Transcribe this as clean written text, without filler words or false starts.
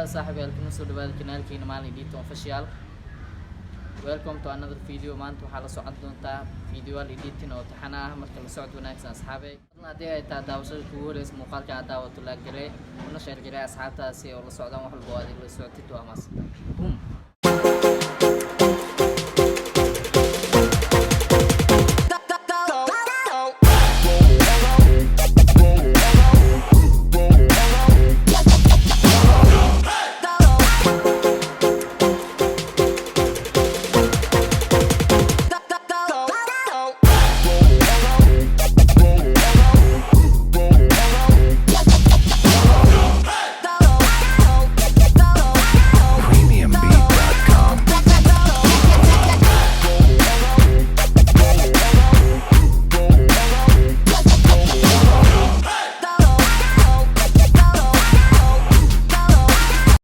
صاحبي halkan soo dhawaada kanaalkeena Maalin Edition Official. Welcome to another video. maanta waxaa la socon doontaa video editing oo taxana ah marka la socod wanaagsan asxaabay. Haddii ay tahay daawashada kugu horeysa muuqaalka aad daawato la galay una share garay asxaabtaasi oo la socdaan wax walba oo aad la socotid waa mas. Boom.